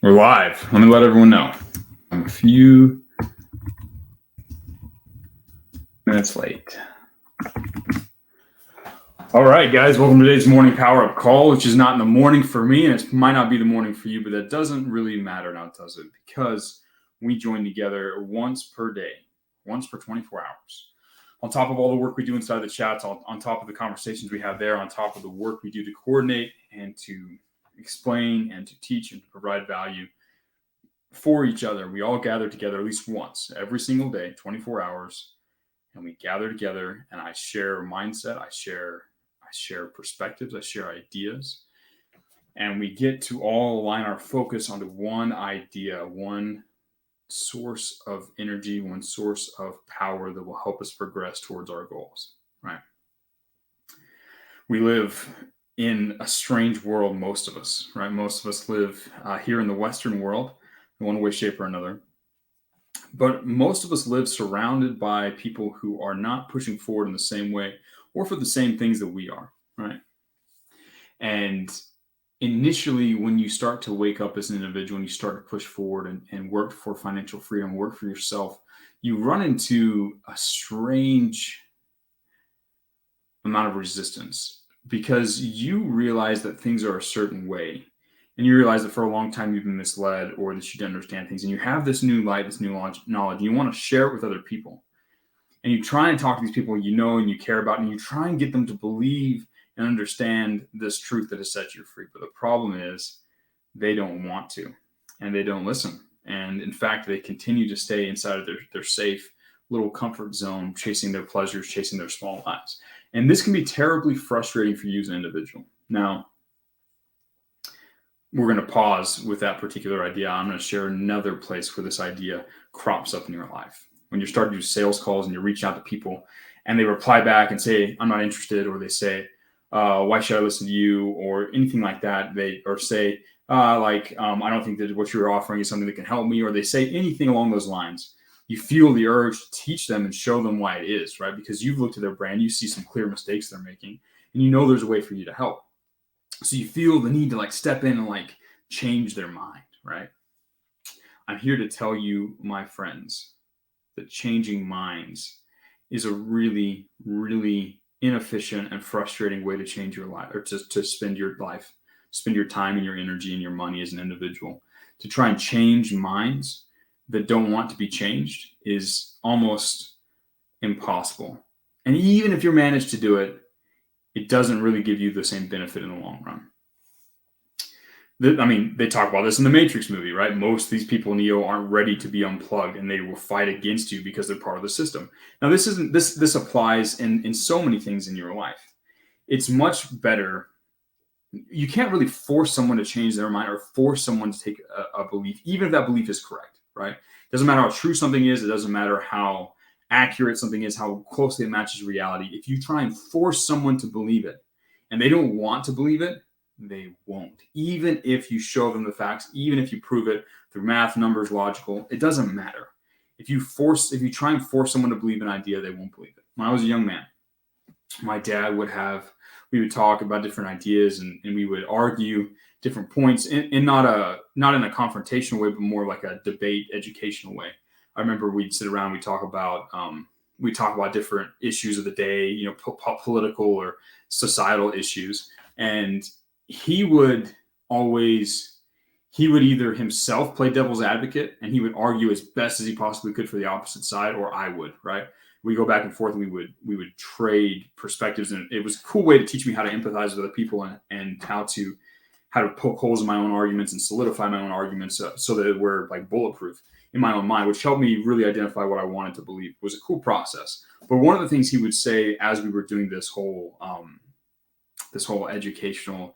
We're live. Let me let everyone know. I'm a few minutes late. All right, guys, welcome to today's morning power-up call, which is not in the morning for me, and it might not be the morning for you, but that doesn't really matter now, does it? Because we join together once per day, once per 24 hours. On top of all the work we do inside the chats, on top of the conversations we have there, on top of the work we do to coordinate and to explain and to teach and to provide value for each other, we all gather together at least once every single day, 24 hours, and we gather together and I share mindset, I share perspectives, I share ideas, and we get to all align our focus onto one idea, one source of energy, one source of power that will help us progress towards our goals, right? We live in a strange world, most of us, right? Most of us live here in the Western world in one way, shape, or another. But most of us live surrounded by people who are not pushing forward in the same way or for the same things that we are, right? And initially, when you start to wake up as an individual and you start to push forward and work for financial freedom, work for yourself, you run into a strange amount of resistance because you realize that things are a certain way. And you realize that for a long time you've been misled or that you didn't understand things. And you have this new light, this new knowledge, and you want to share it with other people. And you try and talk to these people you know and you care about, and you try and get them to believe and understand this truth that has set you free. But the problem is they don't want to, and they don't listen. And in fact, they continue to stay inside of their safe little comfort zone, chasing their pleasures, chasing their small lives. And this can be terribly frustrating for you as an individual. Now, we're going to pause with that particular idea. I'm going to share another place where this idea crops up in your life. When you're starting to do sales calls and you reach out to people and they reply back and say, I'm not interested, or they say, why should I listen to you, or anything like that. Or say, I don't think that what you're offering is something that can help me, or they say anything along those lines. You feel the urge to teach them and show them why it is, right? Because you've looked at their brand, you see some clear mistakes they're making, and you know there's a way for you to help. So you feel the need to step in and change their mind, right? I'm here to tell you, my friends, that changing minds is a really, really inefficient and frustrating way to change your life, or to spend your life, spend your time and your energy and your money as an individual. To try and change minds that don't want to be changed is almost impossible. And even if you're managed to do it, it doesn't really give you the same benefit in the long run. They talk about this in the Matrix movie, right? Most of these people, Neo, aren't ready to be unplugged, and they will fight against you because they're part of the system. Now, this applies in so many things in your life. It's much better. You can't really force someone to change their mind or force someone to take a belief, even if that belief is correct, right? It doesn't matter how true something is. It doesn't matter how accurate something is, how closely it matches reality. If you try and force someone to believe it and they don't want to believe it, they won't. Even if you show them the facts, even if you prove it through math, numbers, logical, it doesn't matter. If you try and force someone to believe an idea, they won't believe it. When I was a young man, my dad we would talk about different ideas, and we would argue different points in not in a confrontational way, but more like a debate, educational way. I remember we'd sit around, we talk about different issues of the day, political or societal issues, and he would either himself play devil's advocate and he would argue as best as he possibly could for the opposite side, or I would, right? We go back and forth and we would trade perspectives, and it was a cool way to teach me how to empathize with other people and how to poke holes in my own arguments and solidify my own arguments so that we're bulletproof in my own mind, which helped me really identify what I wanted to believe. It was a cool process. But one of the things he would say as we were doing this whole educational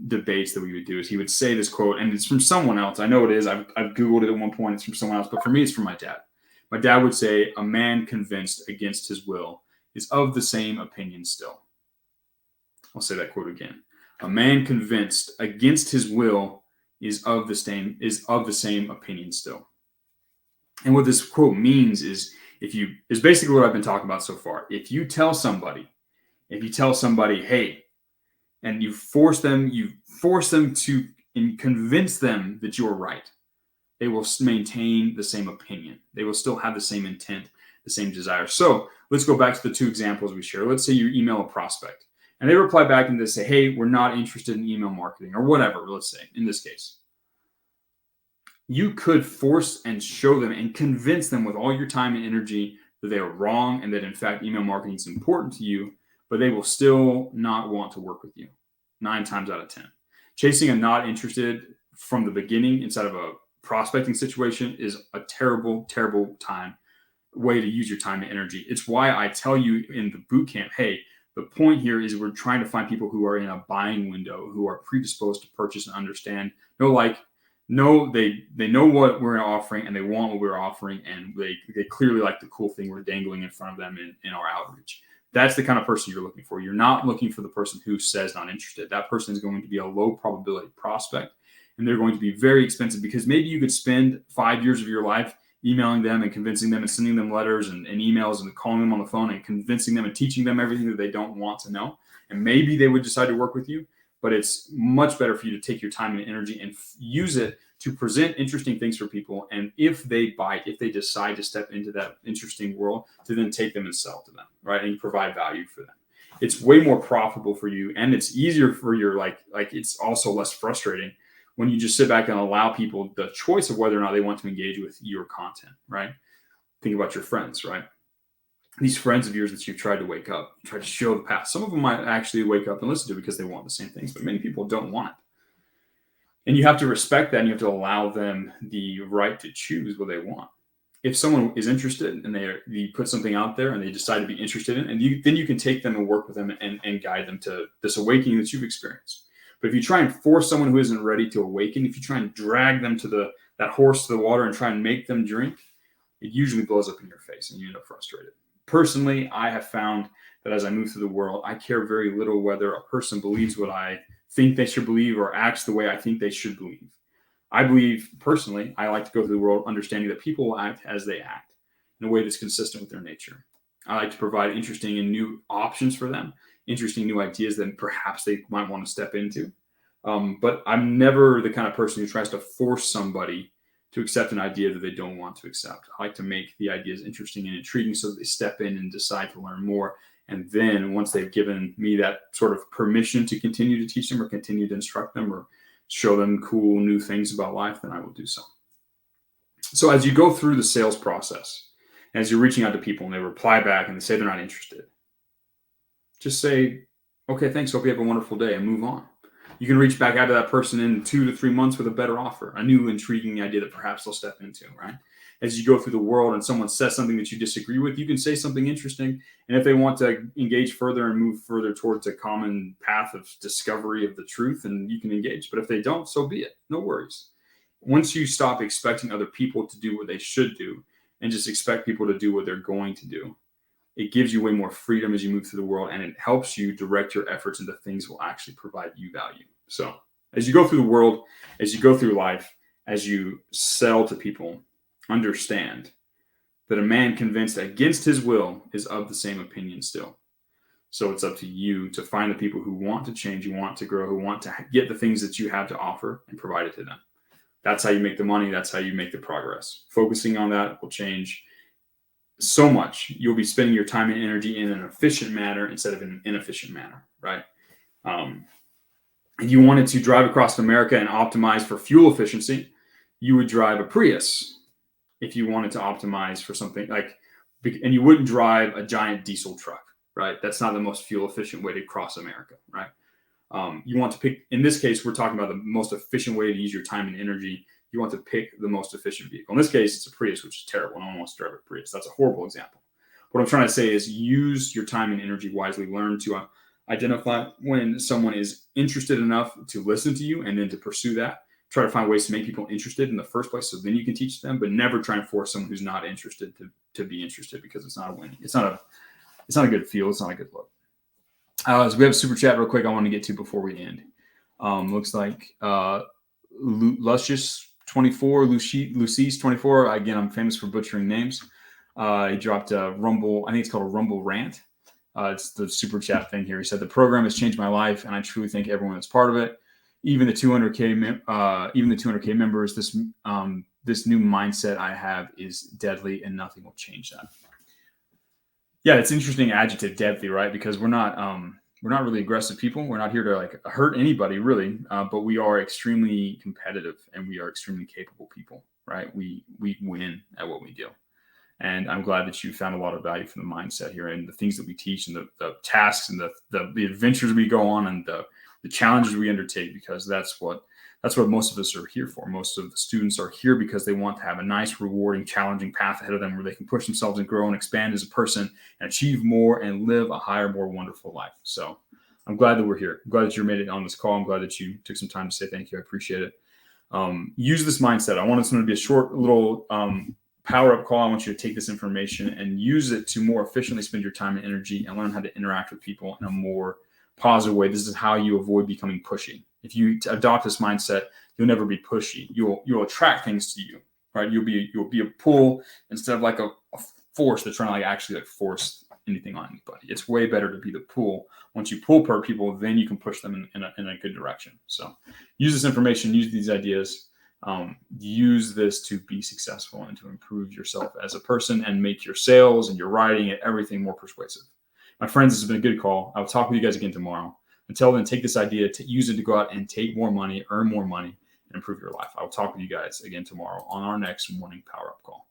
debates that we would do is he would say this quote, and it's from someone else. I know it is. I've Googled it at one point. It's from someone else, but for me, it's from my dad. My dad would say, a man convinced against his will is of the same opinion still. I'll say that quote again. A man convinced against his will is of the same opinion still. And what this quote means is basically what I've been talking about so far. If you tell somebody, hey, and you force them to and convince them that you're right, they will maintain the same opinion. They will still have the same intent, the same desire. So let's go back to the two examples we share. Let's say you email a prospect and they reply back and they say, hey, we're not interested in email marketing or whatever, let's say, in this case. You could force and show them and convince them with all your time and energy that they are wrong and that, in fact, email marketing is important to you, but they will still not want to work with you 9 times out of 10. Chasing a not interested from the beginning inside of a prospecting situation is a terrible, terrible way to use your time and energy. It's why I tell you in the boot camp, hey, the point here is we're trying to find people who are in a buying window, who are predisposed to purchase and understand. They know what we're offering and they want what we're offering, and they clearly like the cool thing we're dangling in front of them in our outreach. That's the kind of person you're looking for. You're not looking for the person who says not interested. That person is going to be a low probability prospect, and they're going to be very expensive because maybe you could spend 5 years of your life emailing them and convincing them and sending them letters and emails and calling them on the phone and convincing them and teaching them everything that they don't want to know. And maybe they would decide to work with you, but it's much better for you to take your time and energy and use it to present interesting things for people. And if they bite, if they decide to step into that interesting world, to then take them and sell to them, right? And provide value for them. It's way more profitable for you, and it's easier for your like it's also less frustrating when you just sit back and allow people the choice of whether or not they want to engage with your content, right? Think about your friends, right? These friends of yours that you've tried to wake up, try to show the path. Some of them might actually wake up and listen to it because they want the same things, but many people don't want it. And you have to respect that, and you have to allow them the right to choose what they want. If someone is interested and you put something out there and they decide to be interested in it, then you can take them and work with them and guide them to this awakening that you've experienced. But if you try and force someone who isn't ready to awaken, if you try and drag them to that horse to the water and try and make them drink, it usually blows up in your face and you end up frustrated. Personally, I have found that as I move through the world, I care very little whether a person believes what I think they should believe or acts the way I think they should believe. I believe, personally, I like to go through the world understanding that people will act as they act in a way that's consistent with their nature. I like to provide interesting and new options for them, interesting new ideas that perhaps they might want to step into. But I'm never the kind of person who tries to force somebody to accept an idea that they don't want to accept. I like to make the ideas interesting and intriguing so that they step in and decide to learn more. And then once they've given me that sort of permission to continue to teach them or continue to instruct them or show them cool new things about life, then I will do so. So as you go through the sales process, as you're reaching out to people and they reply back and they say they're not interested, just say, okay, thanks. Hope you have a wonderful day, and move on. You can reach back out to that person in 2 to 3 months with a better offer, a new intriguing idea that perhaps they'll step into, right? As you go through the world and someone says something that you disagree with, you can say something interesting. And if they want to engage further and move further towards a common path of discovery of the truth, and you can engage. But if they don't, so be it. No worries. Once you stop expecting other people to do what they should do and just expect people to do what they're going to do, it gives you way more freedom as you move through the world, and it helps you direct your efforts into things that will actually provide you value. So as you go through the world, as you go through life, as you sell to people, understand that a man convinced against his will is of the same opinion still. So it's up to you to find the people who want to change, who want to grow, who want to get the things that you have to offer and provide it to them. That's how you make the money. That's how you make the progress. Focusing on that will change so much. You'll be spending your time and energy in an efficient manner instead of in an inefficient manner, right? If you wanted to drive across America and optimize for fuel efficiency, you would drive a Prius. If you wanted to optimize for something and you wouldn't drive a giant diesel truck, right? That's not the most fuel efficient way to cross America, right? You want to pick, in this case, we're talking about the most efficient way to use your time and energy. You want to pick the most efficient vehicle. In this case, it's a Prius, which is terrible. No one wants to drive a Prius. That's a horrible example. What I'm trying to say is use your time and energy wisely. Learn to identify when someone is interested enough to listen to you and then to pursue that. Try to find ways to make people interested in the first place so then you can teach them, but never try and force someone who's not interested to be interested, because it's not a winning. It's not a good feel. It's not a good look. So we have a super chat real quick I want to get to before we end. Looks like Lucius24, Lucis24. Again, I'm famous for butchering names. He dropped a Rumble. I think it's called a Rumble rant. It's the super chat thing here. He said, the program has changed my life, and I truly thank everyone that's part of it. even the 200K members, this new mindset I have is deadly, and nothing will change that. Yeah, it's an interesting adjective, deadly, right? Because we're not really aggressive people. We're not here to like hurt anybody, really, but we are extremely competitive and we are extremely capable people, right? We win at what we do. And I'm glad that you found a lot of value from the mindset here and the things that we teach and the tasks and the adventures we go on and the challenges we undertake, because that's what most of us are here for. Most of the students are here because they want to have a nice, rewarding, challenging path ahead of them where they can push themselves and grow and expand as a person and achieve more and live a higher, more wonderful life. So I'm glad that we're here. I'm glad that you made it on this call. I'm glad that you took some time to say thank you. I appreciate it. Use this mindset. I want this one to be a short little power up call. I want you to take this information and use it to more efficiently spend your time and energy and learn how to interact with people in a more positive way. This is how you avoid becoming pushy. If you adopt this mindset, you'll never be pushy. You'll attract things to you, right? You'll be a pull instead of like a force that's trying to like actually like force anything on anybody. It's way better to be the pull. Once you pull per people, then you can push them in a good direction. So use this information, use these ideas, use this to be successful and to improve yourself as a person and make your sales and your writing and everything more persuasive. My friends, this has been a good call. I'll talk with you guys again tomorrow. Until then, take this idea to use it to go out and take more money, earn more money, and improve your life. I'll talk with you guys again tomorrow on our next morning power up call.